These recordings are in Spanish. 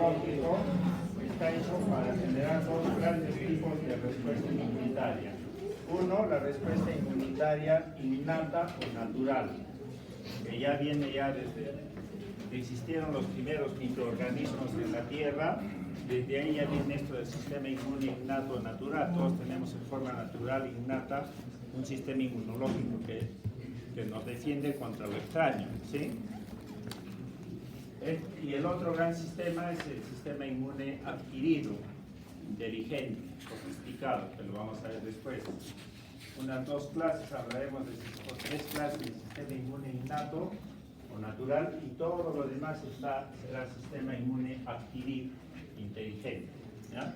inmunológico está hecho para generar dos grandes tipos de respuesta inmunitaria. Uno, la respuesta inmunitaria innata o natural, que ya viene desde que existieron los primeros microorganismos en la Tierra. Desde ahí ya viene esto del sistema inmune innato natural. Todos tenemos en forma natural, innata, un sistema inmunológico que nos defiende contra lo extraño, ¿sí? Y el otro gran sistema es el sistema inmune adquirido, inteligente, sofisticado, que lo vamos a ver después. Unas dos clases, hablaremos de tres clases del sistema inmune innato o natural, y todo lo demás será el sistema inmune adquirido, inteligente, ¿ya?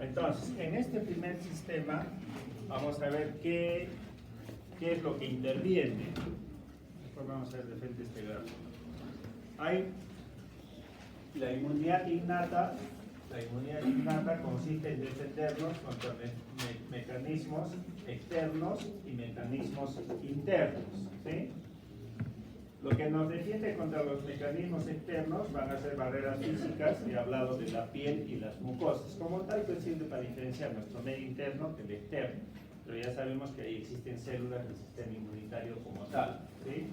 Entonces, en este primer sistema vamos a ver qué es lo que interviene. Después vamos a ver de frente este gráfico. Hay la inmunidad innata. La inmunidad innata consiste en defendernos contra mecanismos externos y mecanismos internos, ¿sí? Lo que nos defiende contra los mecanismos externos van a ser barreras físicas. He hablado de la piel y las mucosas. Como tal, pues sirve para diferenciar nuestro medio interno del externo. Pero ya sabemos que ahí existen células del sistema inmunitario como tal, ¿sí?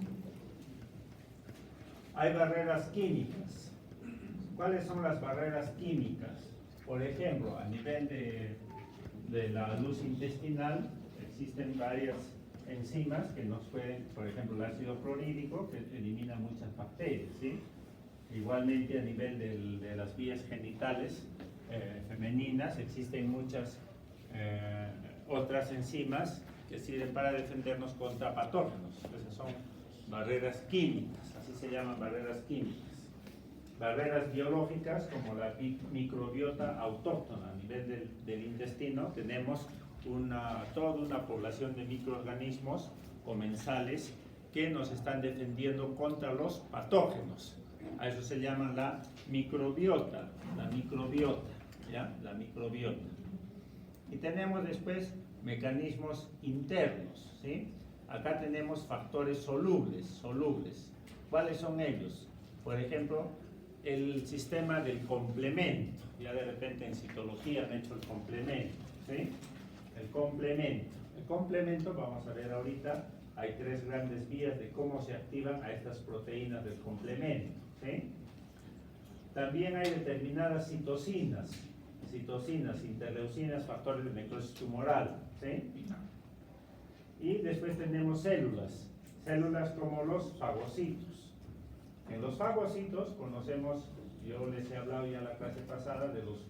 Hay barreras químicas. ¿Cuáles son las barreras químicas? Por ejemplo, a nivel de la luz intestinal, existen varias enzimas que nos pueden, por ejemplo, el ácido clorhídrico, que elimina muchas bacterias, ¿sí? Igualmente, a nivel de las vías genitales femeninas, existen muchas otras enzimas que sirven para defendernos contra patógenos. Esas son barreras químicas, así se llaman barreras químicas. Barreras biológicas, como la microbiota autóctona. A nivel del intestino tenemos toda una población de microorganismos comensales que nos están defendiendo contra los patógenos. A eso se llama la microbiota, ¿ya? La microbiota. Y tenemos después mecanismos internos, ¿sí? Acá tenemos factores solubles. ¿Cuáles son ellos? Por ejemplo, el sistema del complemento. Ya de repente en citología han hecho el complemento, ¿sí? El complemento, vamos a ver ahorita, hay tres grandes vías de cómo se activan a estas proteínas del complemento, ¿sí? También hay determinadas citocinas, interleucinas, factores de necrosis tumoral, ¿sí? Y después tenemos células como los fagocitos. En los fagocitos conocemos, yo les he hablado ya en la clase pasada, de los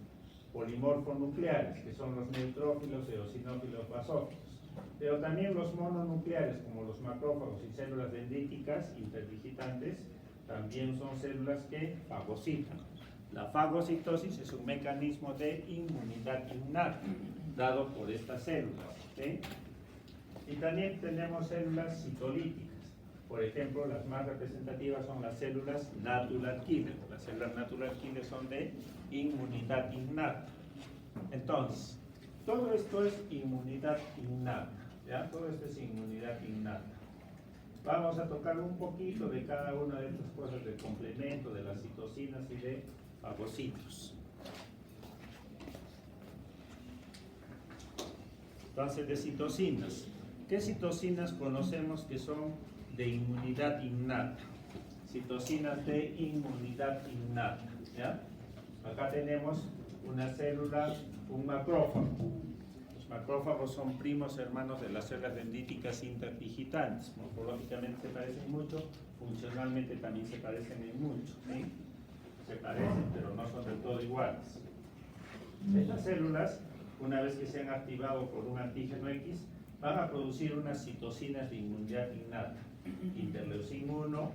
polimorfos nucleares, que son los neutrófilos, eosinófilos, basófilos. Pero también los mononucleares, como los macrófagos y células dendríticas interdigitantes, también son células que fagocitan. La fagocitosis es un mecanismo de inmunidad innata, dado por estas células, ¿sí? Y también tenemos células citolíticas. Por ejemplo, las más representativas son las células natural killer. Las células natural killer son de inmunidad innata. Entonces, todo esto es inmunidad innata, ¿ya? Todo esto es inmunidad innata. Vamos a tocar un poquito de cada una de estas cosas, del complemento, de las citocinas y de fagocitos. Entonces, de citocinas. ¿Qué citocinas conocemos que son de inmunidad innata? Citocinas de inmunidad innata, ¿ya? Acá tenemos una célula, un macrófago. Los macrófagos son primos hermanos de las células dendríticas interdigitantes. Morfológicamente se parecen mucho, funcionalmente también se parecen en mucho, ¿sí? Se parecen, pero no son del todo iguales. Estas células, una vez que se han activado por un antígeno X, van a producir unas citocinas de inmunidad innata. Interleucin 1,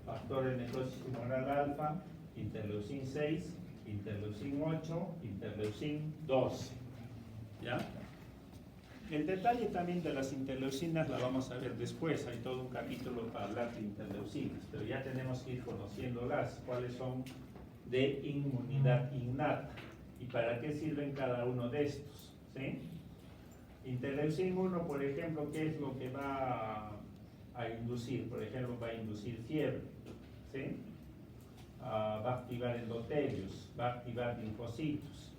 factor de necrosis tumoral alfa, interleucin 6, interleucin 8, interleucin 12. ¿Ya? El detalle también de las interleucinas la vamos a ver después. Hay todo un capítulo para hablar de interleucinas, pero ya tenemos que ir conociéndolas, cuáles son de inmunidad innata y para qué sirven cada uno de estos, ¿sí? Interleucin 1, por ejemplo, ¿qué es lo que va a inducir? Por ejemplo, va a inducir fiebre, ¿sí? va a activar endotelios, va a activar linfocitos.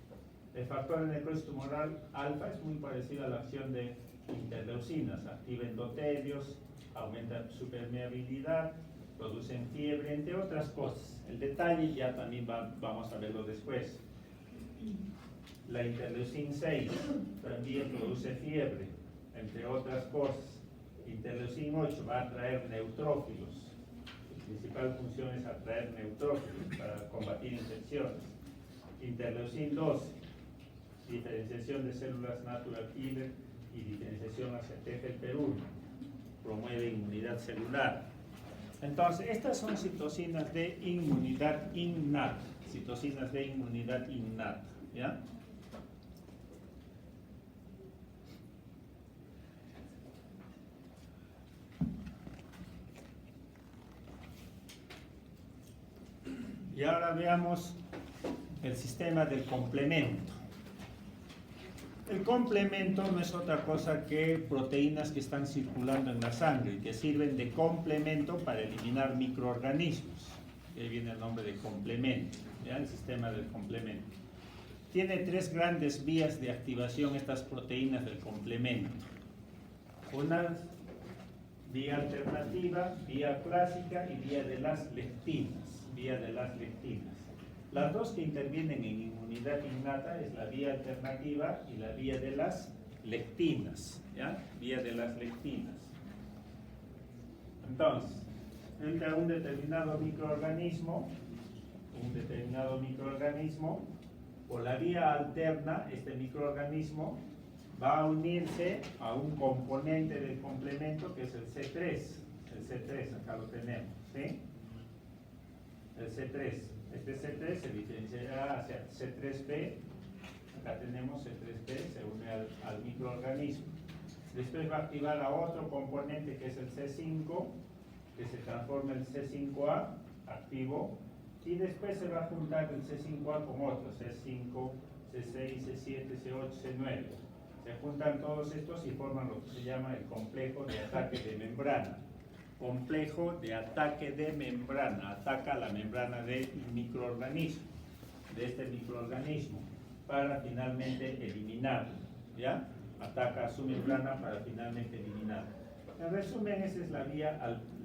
El factor de necrosis tumoral alfa es muy parecido a la acción de interleucinas, activa endotelios, aumenta su permeabilidad, producen fiebre, entre otras cosas. El detalle ya también vamos a verlo después. La interleucin 6 también produce fiebre, entre otras cosas. Interleucin 8 va a atraer neutrófilos. Su principal función es atraer neutrófilos para combatir infecciones. Interleucin 12, diferenciación de células natural killer y diferenciación hacia TGF1, promueve inmunidad celular. Entonces, estas son citocinas de inmunidad innata, citocinas de inmunidad innata, ¿ya? Y ahora veamos el sistema del complemento. El complemento no es otra cosa que proteínas que están circulando en la sangre y que sirven de complemento para eliminar microorganismos. Ahí viene el nombre de complemento, ¿ya? El sistema del complemento. Tiene tres grandes vías de activación estas proteínas del complemento. Una vía alternativa, vía clásica y vía de las lectinas. Las dos que intervienen en inmunidad innata es la vía alternativa y la vía de las lectinas, ¿ya? Vía de las lectinas. Entonces, entra un determinado microorganismo, por la vía alterna, este microorganismo va a unirse a un componente del complemento que es el C3, acá lo tenemos, ¿sí? El C3. Este C3 se diferenciará hacia C3b, acá tenemos C3b, se une al microorganismo. Después va a activar a otro componente que es el C5, que se transforma en C5a, activo, y después se va a juntar el C5a con otros, C5, C6, C7, C8, C9. Se juntan todos estos y forman lo que se llama el complejo de ataque de membrana. Complejo de ataque de membrana, ataca la membrana del microorganismo, de este microorganismo, para finalmente eliminarlo, ¿ya? Ataca su membrana para finalmente eliminarlo. En resumen, esa es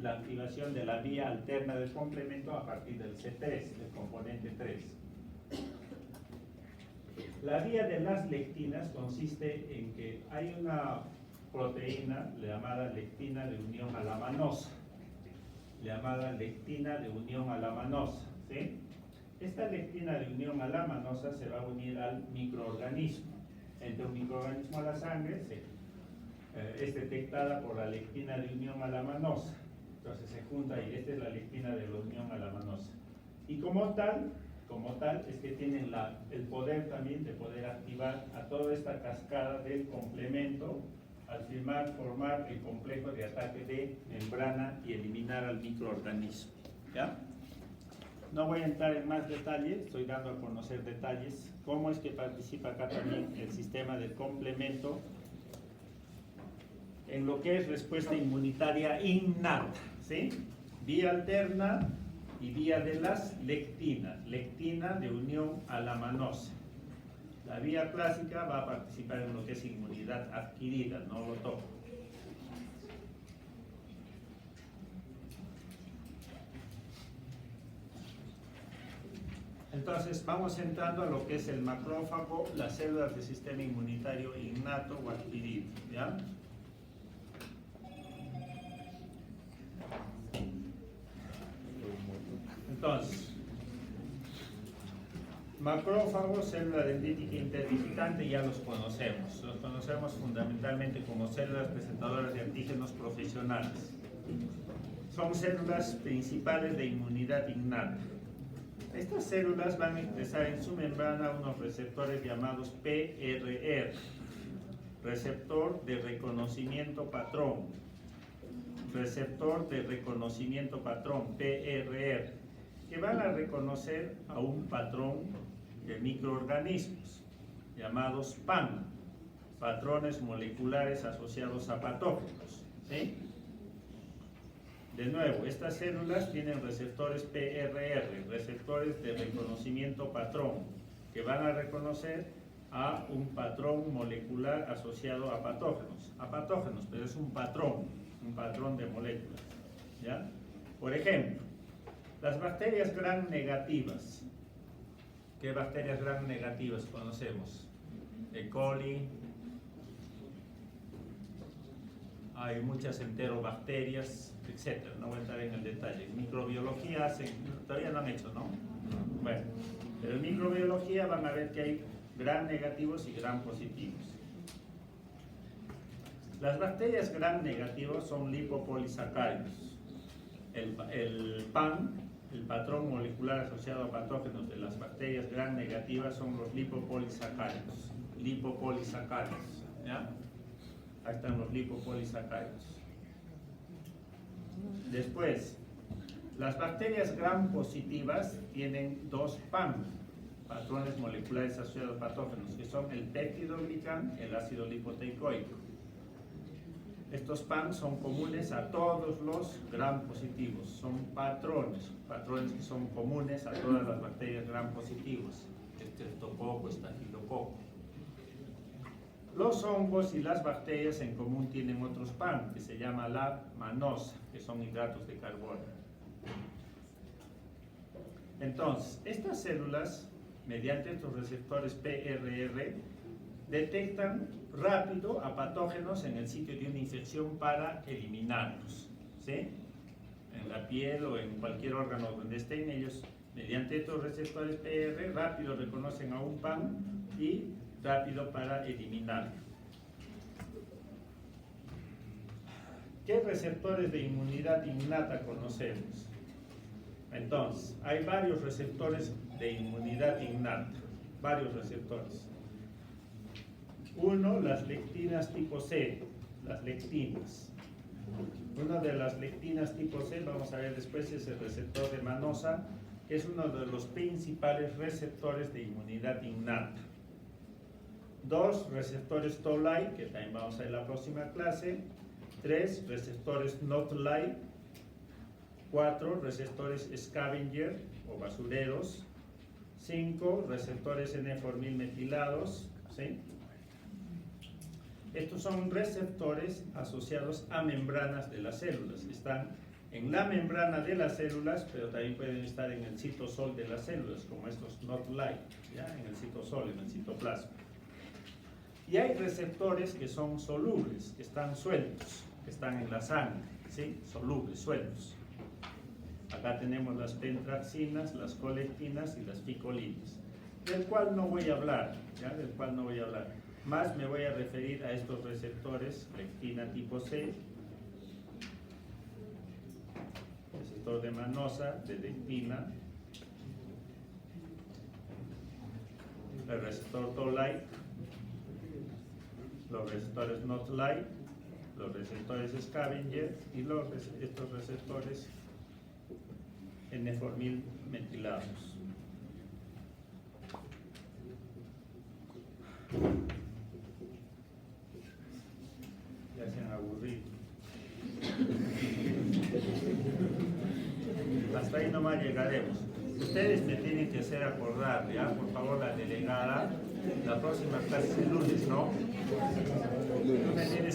la activación de la vía alterna del complemento a partir del C3, del componente 3. La vía de las lectinas consiste en que hay una proteína llamada lectina de unión alamanosa, ¿sí? Esta lectina de unión alamanosa se va a unir al microorganismo. Entre un microorganismo a la sangre es detectada por la lectina de unión alamanosa. Entonces se junta y esta es la lectina de la unión alamanosa. Y como tal es que tienen el poder también de poder activar a toda esta cascada del complemento al formar el complejo de ataque de membrana y eliminar al microorganismo, ¿ya? No voy a entrar en más detalles, estoy dando a conocer detalles, cómo es que participa acá también el sistema del complemento en lo que es respuesta inmunitaria innata, ¿sí? Vía alterna y vía de las lectinas, lectina de unión alamanosa. La vía clásica va a participar en lo que es inmunidad adquirida, no lo toco. Entonces vamos entrando a lo que es el macrófago, las células del sistema inmunitario innato o adquirido, ¿ya? Entonces, macrófagos, célula dendrítica interdigitante, ya los conocemos. Los conocemos fundamentalmente como células presentadoras de antígenos profesionales. Son células principales de inmunidad innata. Estas células van a expresar en su membrana unos receptores llamados PRR, receptor de reconocimiento patrón, PRR, que van a reconocer a un patrón de microorganismos llamados PAM, patrones moleculares asociados a patógenos, ¿sí? De nuevo, estas células tienen receptores PRR, receptores de reconocimiento patrón, que van a reconocer a un patrón molecular asociado a patógenos, pero es un patrón de moléculas, ¿ya? Por ejemplo, las bacterias gram negativas. ¿Qué bacterias gram negativas conocemos? E. coli, hay muchas enterobacterias, etc. No voy a entrar en el detalle. En microbiología todavía no han hecho, ¿no? Bueno, pero en microbiología van a ver que hay gram negativos y gram positivos. Las bacterias gram negativas son lipopolisacáridos. El PAN, el patrón molecular asociado a patógenos de las bacterias gram negativas, son los lipopolisacáridos. ¿Ya? Ahí están los lipopolisacáridos. Después, las bacterias gram positivas tienen dos PAN, patrones moleculares asociados a patógenos, que son el peptidoglicán y el ácido lipoteicoico. Estos PAN son comunes a todos los gram positivos, son patrones que son comunes a todas las bacterias gram positivas, estreptococo, estafilococo. Los hongos y las bacterias en común tienen otros PAN, que se llama la manosa, que son hidratos de carbono. Entonces, estas células, mediante estos receptores PRR, detectan rápido a patógenos en el sitio de una infección para eliminarlos, ¿sí? En la piel o en cualquier órgano donde estén ellos, mediante estos receptores PRR, rápido reconocen a un PAN y rápido para eliminarlo. ¿Qué receptores de inmunidad innata conocemos? Entonces, hay varios receptores de inmunidad innata, varios receptores. Uno, las lectinas tipo C, las lectinas. Una de las lectinas tipo C, vamos a ver después, es el receptor de manosa, que es uno de los principales receptores de inmunidad innata. Dos, receptores Toll-like, que también vamos a ver en la próxima clase. Tres, receptores Not-like. Cuatro, receptores Scavenger o basureros. Cinco, receptores N-formil metilados, ¿sí? Estos son receptores asociados a membranas de las células. Están en la membrana de las células, pero también pueden estar en el citosol de las células, como estos Not-like, ¿ya? En el citosol, en el citoplasma. Y hay receptores que son solubles, que están sueltos, que están en la sangre, ¿sí? Solubles, sueltos. Acá tenemos las pentraxinas, las colectinas y las ficolinas, del cual no voy a hablar, ¿ya? Del cual no voy a hablar. Más me voy a referir a estos receptores, lectina tipo C, receptor de manosa, de lectina, el receptor Toll-like, los receptores Not-like, los receptores Scavenger y estos receptores N-formil metilados. Ya se han aburrido. Hasta ahí nomás llegaremos. Ustedes me tienen que hacer acordar, ¿ya? Por favor, la delegada, la próxima clase es el lunes, ¿no? Tú me tienes